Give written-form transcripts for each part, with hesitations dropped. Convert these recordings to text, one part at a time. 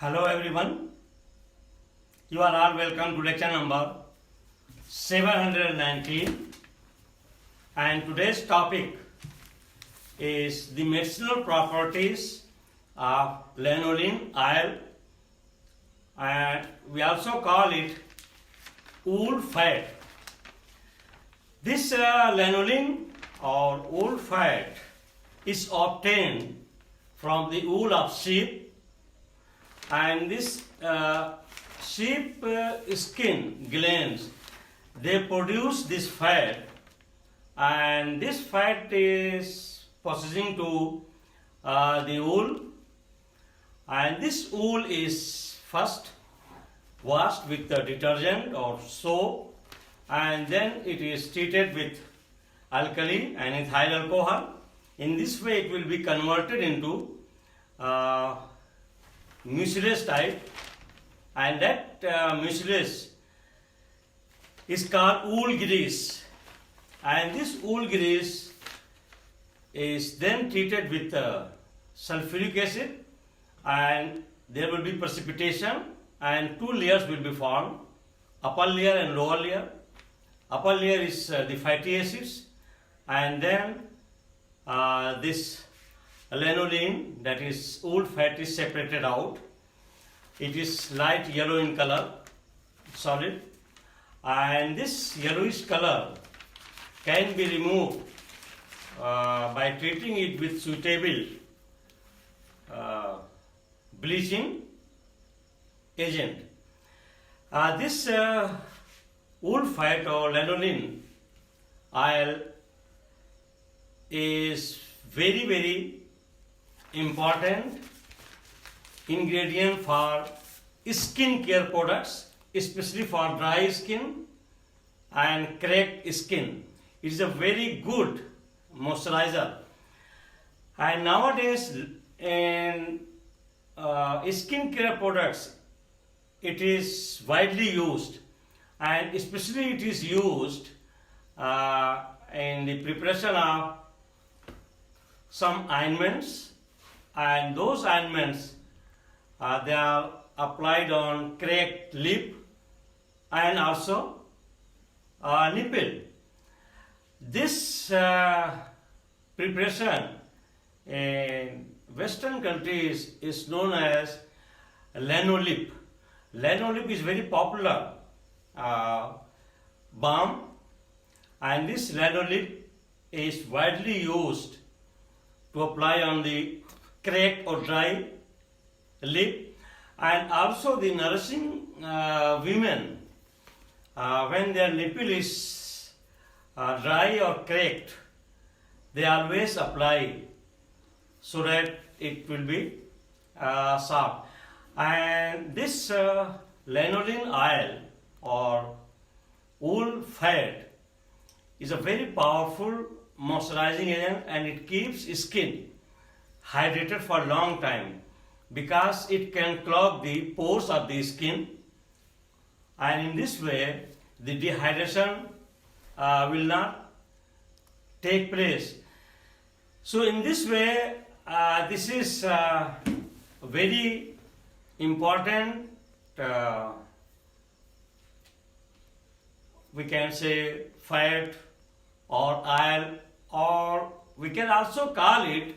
Hello everyone, you are all welcome to lecture number 719, and today's topic is the medicinal properties of lanolin oil, and we also call it wool fat. This lanolin or wool fat is obtained from the wool of sheep, and this sheep skin glands, they produce this fat, and this fat is processing to the wool, and this wool is first washed with the detergent or soap, and then it is treated with alkali and ethyl alcohol. In this way it will be converted into mucilage type, and that mucilage is called wool grease, and this wool grease is then treated with sulfuric acid, and there will be precipitation and two layers will be formed, upper layer and lower layer. Upper layer is the fatty acids, and then this lanolin, that is wool fat, is separated out. It is light yellow in color, solid, and this yellowish color can be removed by treating it with suitable bleaching agent. This wool fat or lanolin oil is very important ingredient for skin care products, especially for dry skin and cracked skin. It is a very good moisturizer, and nowadays in skin care products it is widely used, and especially it is used in the preparation of some ointments, and those ointments they are applied on cracked lip and also nipple. This preparation in Western countries is known as lanolip. Lanolip is very popular balm, and this lanolip is widely used to apply on the cracked or dry lip, and also the nourishing women, when their nipple is dry or cracked, they always apply so that it will be soft. And this lanolin oil or wool fat is a very powerful moisturizing agent, and it keeps skin hydrated for a long time because it can clog the pores of the skin, and in this way the dehydration will not take place. So in this way this is very important, we can say fat or oil, or we can also call it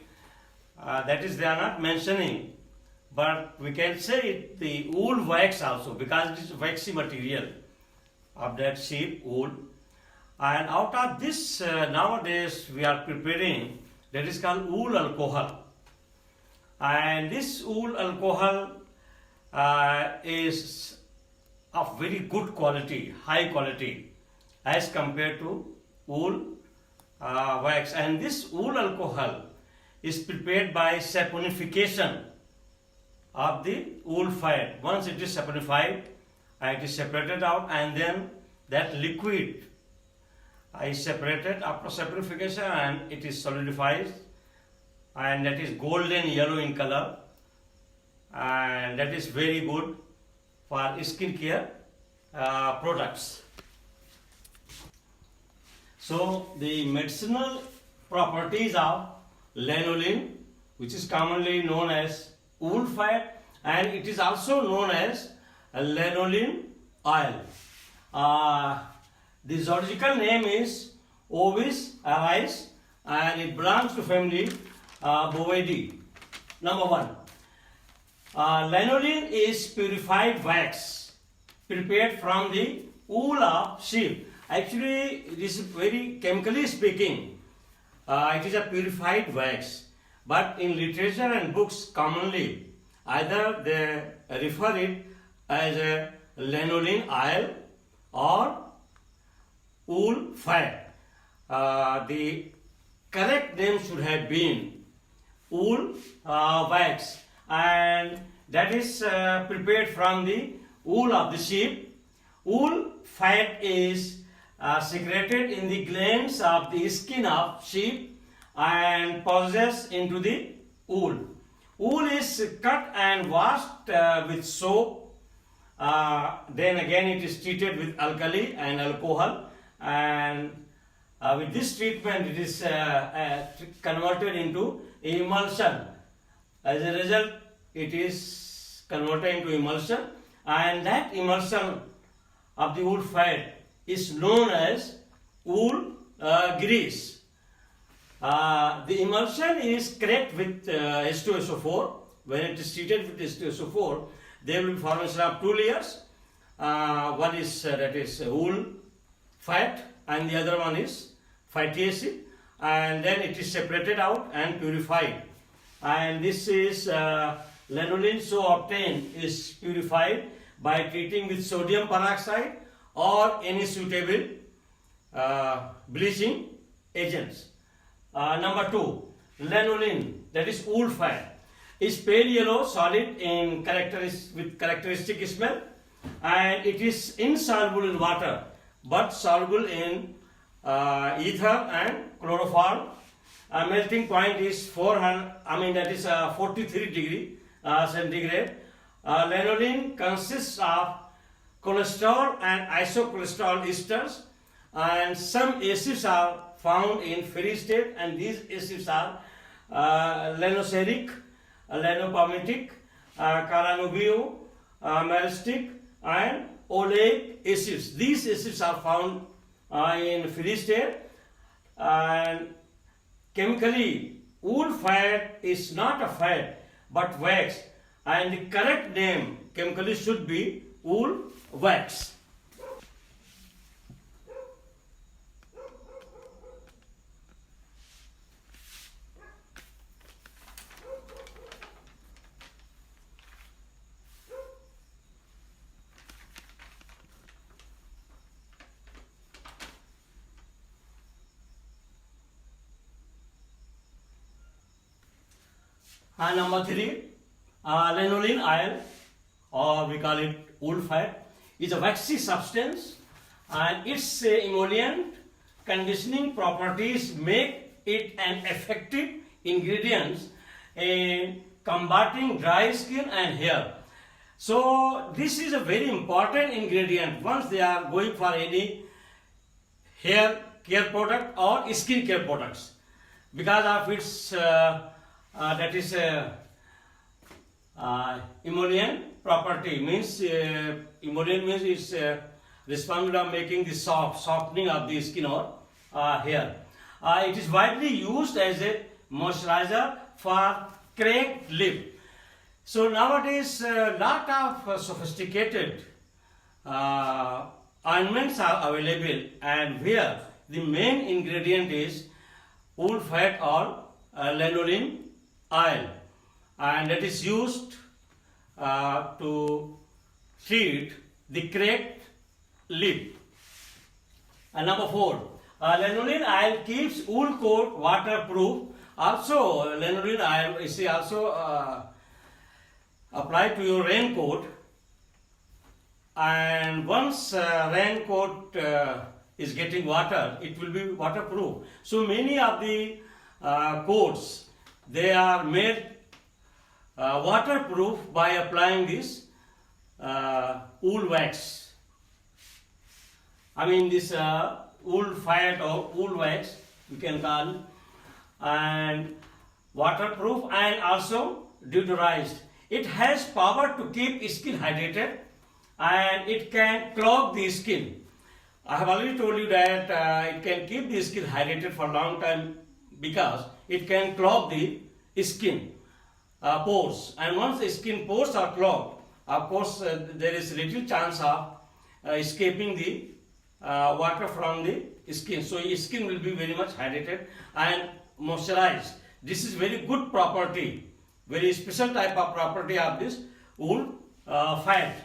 that is they are not mentioning, but we can say it the wool wax also, because it is waxy material of that sheep wool. And out of this nowadays we are preparing that is called wool alcohol, and this wool alcohol is of very good quality, high quality as compared to wool wax. And this wool alcohol is prepared by saponification of the wool fat. Once it is saponified, it is separated out, and then that liquid is separated after saponification, and it is solidified, and that is golden yellow in color, and that is very good for skin care products. So the medicinal properties of lanolin, which is commonly known as wool fat, and it is also known as lanolin oil. The zoological name is Ovis aries, and it belongs to family Bovidae. Number 1. Lanolin is purified wax prepared from the wool of sheep. Actually, this is very chemically speaking. It is a purified wax, but in literature and books commonly either they refer it as a lanolin oil or wool fat. The correct name should have been wool wax, and that is prepared from the wool of the sheep. Wool fat is secreted in the glands of the skin of sheep and passes into the wool. Wool is cut and washed with soap. Then again it is treated with alkali and alcohol, and with this treatment it is converted into emulsion. As a result, it is converted into emulsion, and that emulsion of the wool fat is known as wool grease. The emulsion is cracked with H2SO4. When it is treated with H2SO4, there will be formation of 2 layers. One is that is wool fat, and the other one is fatty acid, and then it is separated out and purified. And this is lanolin, so obtained, is purified by treating with sodium peroxide or any suitable bleaching agents. Number 2, lanolin, that is wool fat, is pale yellow solid in with characteristic smell, and it is insoluble in water but soluble in ether and chloroform. Melting point is 43 degree centigrade. Lanolin consists of cholesterol and isocholesterol esters, and some acids are found in free state, and these acids are lanoseric, lanopalmitic, calanobio, malastic, and oleic acids. These acids are found in free state, and chemically wool fat is not a fat but wax, and the correct name chemically should be wool wax. Number 3, lanolin oil, or we call it wool fat, is a waxy substance, and its emollient conditioning properties make it an effective ingredient in combating dry skin and hair. So this is a very important ingredient once they are going for any hair care product or skin care products, because of its that is emollient property. Means emollient means it's responsible of making the softening of the skin or hair. It is widely used as a moisturizer for cracked lip. So nowadays lot of sophisticated ointments are available, and where the main ingredient is wool fat or lanolin oil, and that is used to treat the cracked lip. And number 4, lanolin oil keeps wool coat waterproof. Also, lanolin oil is also applied to your raincoat, and once raincoat is getting water, it will be waterproof. So many of the coats, they are made waterproof by applying this wool wax. I mean this wool fat or wool wax we can call, and waterproof and also deodorized. It has power to keep skin hydrated and it can clog the skin. I have already told you that it can keep the skin hydrated for a long time because it can clog the skin pores. And once the skin pores are clogged, of course, there is little chance of escaping the water from the skin. So your skin will be very much hydrated and moisturized. This is very good property, very special type of property of this wool fat.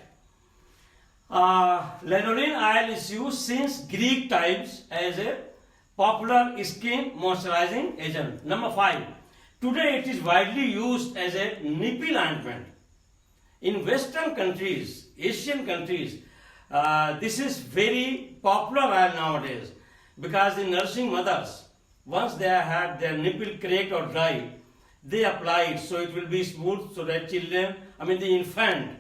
Lanolin oil is used since Greek times as a popular skin moisturizing agent. Number 5. Today it is widely used as a nipple ointment. In Western countries, Asian countries, this is very popular oil nowadays because the nursing mothers, once they have their nipple cracked or dry, they apply it so it will be smooth so that the infant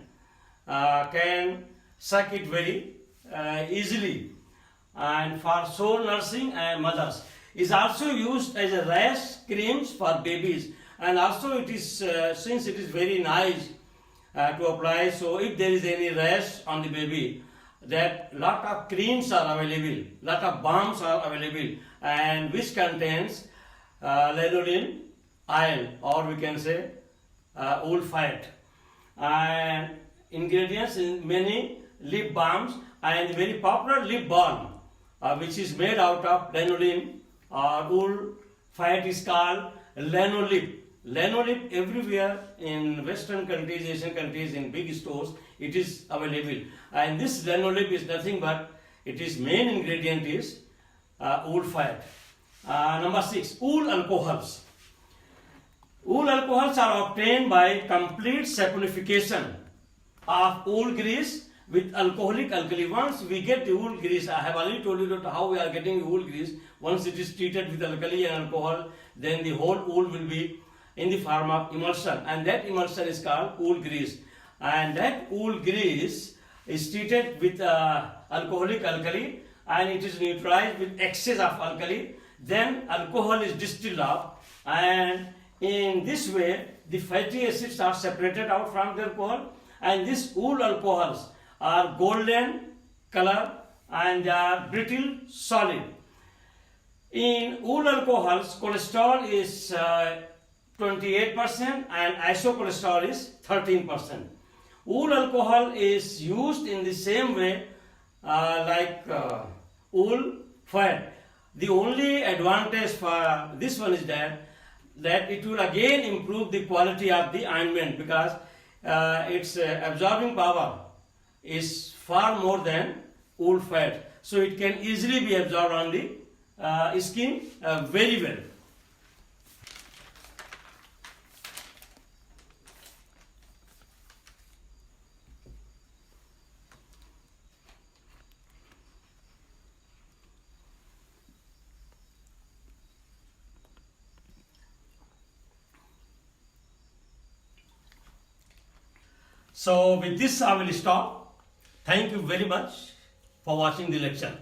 can suck it very easily. And for sore nursing and mothers, is also used as a rash creams for babies, and also it is since it is very nice to apply, so if there is any rash on the baby, that lot of creams are available, lot of balms are available, and which contains lanolin oil, or we can say wool fat, and ingredients in many lip balms, and very popular lip balm which is made out of lanolin or wool fat is called Lanolip. Lanolip everywhere in Western countries, Asian countries, in big stores, it is available. And this Lanolip is nothing but, it is main ingredient is wool fat. Number 6, wool alcohols. Wool alcohols are obtained by complete saponification of wool grease with alcoholic alkali. Once we get the wool grease, I have already told you that how we are getting the wool grease. Once it is treated with alkali and alcohol, then the whole wool will be in the form of emulsion, and that emulsion is called wool grease. And that wool grease is treated with alcoholic alkali, and it is neutralized with excess of alkali. Then alcohol is distilled out, and in this way the fatty acids are separated out from the alcohol, and these wool alcohols are golden color and they are brittle solid. In wool alcohols, cholesterol is 28% and isocholesterol is 13%. Wool alcohol is used in the same way like wool fat. The only advantage for this one is that it will again improve the quality of the ointment because its absorbing power is far more than wool fat. So it can easily be absorbed on the skin very well. So with this I will stop. Thank you very much for watching the lecture.